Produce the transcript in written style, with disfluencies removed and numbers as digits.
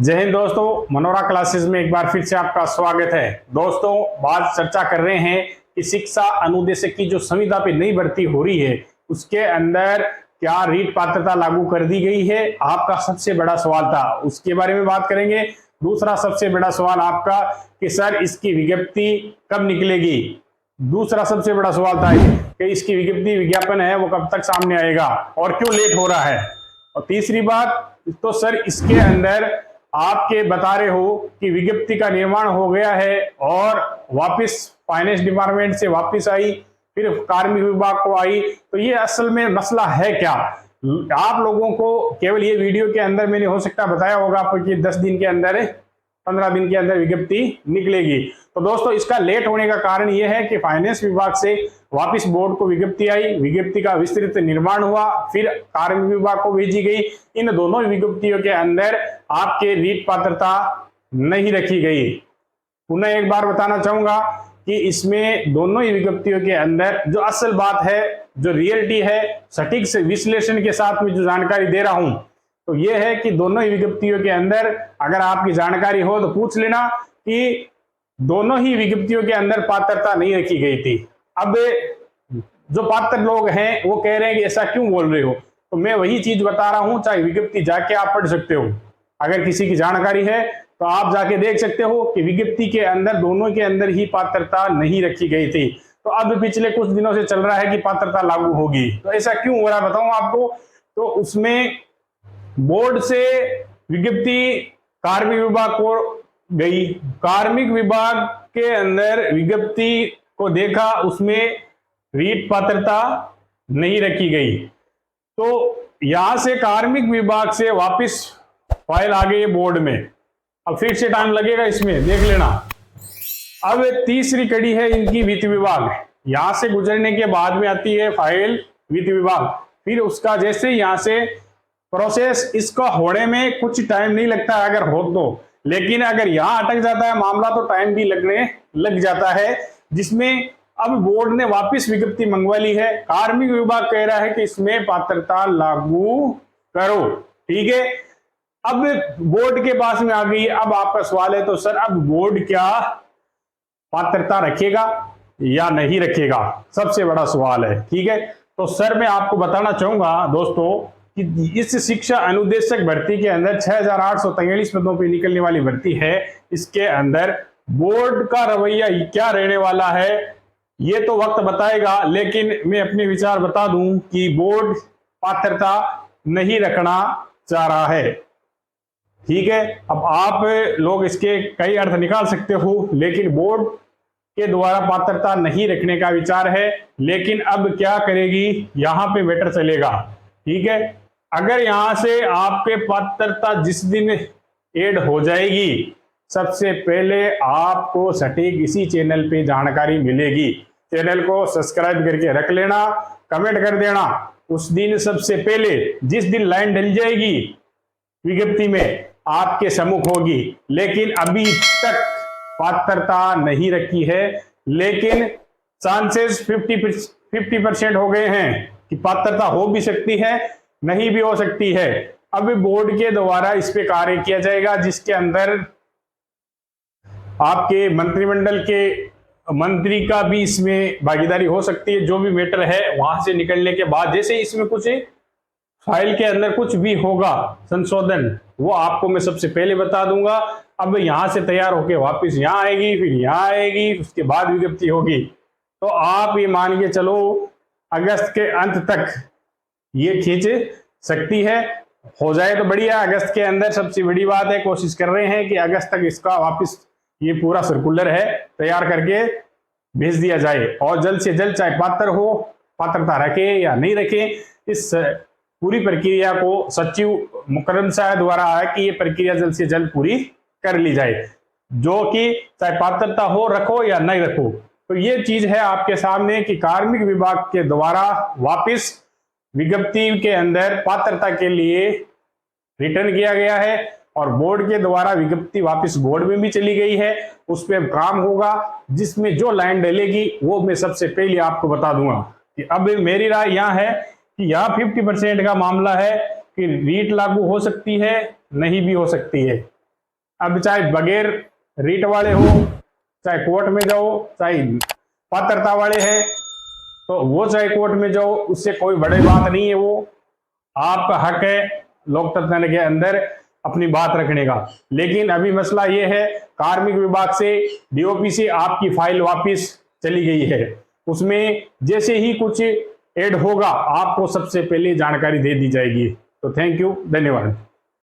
जय हिंद दोस्तों, Monera classes में एक बार फिर से आपका स्वागत है। दोस्तों, बात चर्चा कर रहे हैं कि शिक्षा अनुदेशक की जो संविदा पे नई भर्ती हो रही है उसके अंदर क्या रीट पात्रता लागू कर दी गई है। आपका सबसे बड़ा सवाल था, उसके बारे में बात करेंगे। दूसरा सबसे बड़ा सवाल आपका कि सर इसकी विज्ञप्ति कब निकलेगी। दूसरा सबसे बड़ा सवाल था कि इसकी विज्ञप्ति विज्ञापन है वो कब तक सामने आएगा और क्यों लेट हो रहा है। और तीसरी बात तो सर इसके अंदर आपके बता रहे हो कि विज्ञप्ति का निर्माण हो गया है और वापस फाइनेंस डिपार्टमेंट से वापस आई, फिर कार्मिक विभाग को आई, तो ये असल में मसला है क्या। आप लोगों को केवल ये वीडियो के अंदर मैंने हो सकता बताया होगा आपको कि 10 दिन के अंदर 15 दिन के अंदर विज्ञप्ति निकलेगी। तो दोस्तों, इसका लेट होने का कारण यह है कि फाइनेंस विभाग से वापस बोर्ड को विज्ञप्ति आई, विज्ञप्ति का विस्तृत निर्माण हुआ, फिर कार्मिक विभाग को भेजी गई। इन दोनों विज्ञप्तियों के अंदर आपके रीट पात्रता नहीं रखी गई। पुनः एक बार बताना चाहूंगा कि इसमें दोनों ही विज्ञप्तियों के अंदर जो असल बात है, जो रियलिटी है, सटीक से विश्लेषण के साथ में जो जानकारी दे रहा हूं, तो यह है कि दोनों ही विज्ञप्तियों के अंदर अगर आपकी जानकारी हो तो पूछ लेना कि दोनों ही विज्ञप्तियों के अंदर पात्रता नहीं रखी गई थी। अब जो पात्र लोग हैं वो कह रहे हैं कि ऐसा क्यों बोल रहे हो, तो मैं वही चीज बता रहा हूं। चाहे विज्ञप्ति जाके आप पढ़ सकते हो, अगर किसी की जानकारी है तो आप जाके देख सकते हो कि विज्ञप्ति के अंदर दोनों के अंदर ही पात्रता नहीं रखी गई थी। तो अब पिछले कुछ दिनों से चल रहा है कि पात्रता लागू होगी, तो ऐसा क्यों हो रहा है बताऊं आपको। तो उसमें बोर्ड से विज्ञप्ति कार्मिक विभाग को गई, कार्मिक विभाग के अंदर विज्ञप्ति को देखा, उसमें रीट पात्रता नहीं रखी गई। तो यहां से कार्मिक विभाग से वापस फाइल आ गई बोर्ड में। अब फिर से टाइम लगेगा, इसमें देख लेना। अब तीसरी कड़ी है इनकी वित्त विभाग, यहां से गुजरने के बाद में आती है फाइल वित्त विभाग। फिर उसका जैसे यहां से प्रोसेस इसका होने में कुछ टाइम नहीं लगता है अगर हो तो, लेकिन अगर यहां अटक जाता है मामला तो टाइम भी लगने लग जाता है, जिसमें अब बोर्ड ने वापस विज्ञप्ति मंगवा ली है। कार्मिक विभाग कह रहा है कि इसमें पात्रता लागू करो, ठीक है। अब बोर्ड के पास में आ गई। अब आपका सवाल है तो सर अब बोर्ड क्या पात्रता रखेगा या नहीं रखेगा, सबसे बड़ा सवाल है, ठीक है। तो सर मैं आपको बताना चाहूंगा दोस्तों कि इस शिक्षा अनुदेशक भर्ती के अंदर 6843 पदों पर निकलने वाली भर्ती है। इसके अंदर बोर्ड का रवैया क्या रहने वाला है ये तो वक्त बताएगा, लेकिन मैं अपने विचार बता दूं कि बोर्ड पात्रता नहीं रखना चाह रहा है, ठीक है। अब आप लोग इसके कई अर्थ निकाल सकते हो, लेकिन बोर्ड के द्वारा पात्रता नहीं रखने का विचार है। लेकिन अब क्या करेगी, यहां पे बेटर चलेगा, ठीक है। अगर यहां से आपके पात्रता जिस दिन ऐड हो जाएगी, सबसे पहले आपको सटीक इसी चैनल पे जानकारी मिलेगी। चैनल को सब्सक्राइब करके रख लेना, कमेंट कर देना। उस दिन सबसे पहले जिस दिन लाइन डल जाएगी विज्ञप्ति में आपके सम्मुख होगी। लेकिन अभी तक पात्रता नहीं रखी है, लेकिन चांसेस 50% हो गए हैं कि पात्रता हो भी सकती है, नहीं भी हो सकती है। अब बोर्ड के द्वारा इस पे कार्य किया जाएगा, जिसके अंदर आपके मंत्रिमंडल के मंत्री का भी इसमें भागीदारी हो सकती है। जो भी मैटर है वहां से निकलने के बाद जैसे इसमें कुछ फाइल के अंदर कुछ भी होगा संशोधन, वो आपको मैं सबसे पहले बता दूंगा। अब यहां से तैयार होके वापस यहां आएगी, फिर यहां आएगी, उसके बाद विज्ञप्ति होगी। तो आप ये मान के चलो अगस्त के अंत तक ये खींच सकती है। हो जाए तो बढ़िया, अगस्त के अंदर सबसे बड़ी बात है। कोशिश कर रहे हैं कि अगस्त तक इसका वापस ये पूरा सर्कुलर है तैयार करके भेज दिया जाए, और जल्द से जल्द, चाहे पात्र हो, पात्रता रखे या नहीं रखे, इस पूरी प्रक्रिया को सचिव मुकर्रम साहब द्वारा है कि ये प्रक्रिया जल्द से जल्द पूरी कर ली जाए, जो कि चाहे पात्रता हो, रखो या नहीं रखो। तो ये चीज है आपके सामने कि कार्मिक विभाग के द्वारा वापस विज्ञप्ति के अंदर पात्रता के लिए रिटर्न किया गया है, और बोर्ड के द्वारा विज्ञप्ति वापस बोर्ड में भी चली गई है। उस पर काम होगा, जिसमें जो लाइन डलेगी वो मैं सबसे पहले आपको बता दूंगा। कि अब मेरी राय यह है कि यहाँ 50% का मामला है कि रीट लागू हो सकती है, नहीं भी हो सकती है। अब चाहे बगैर रीट वाले हो, चाहे कोर्ट में जाओ, चाहे पात्रता वाले हैं तो वो चाहे कोर्ट में जाओ, उससे कोई बड़ी बात नहीं है। वो आपका हक है लोकतंत्र के अंदर अपनी बात रखने का। लेकिन अभी मसला ये है, कार्मिक विभाग से डीओपी से आपकी फाइल वापस चली गई है। उसमें जैसे ही कुछ ऐड होगा आपको सबसे पहले जानकारी दे दी जाएगी। तो थैंक यू, धन्यवाद।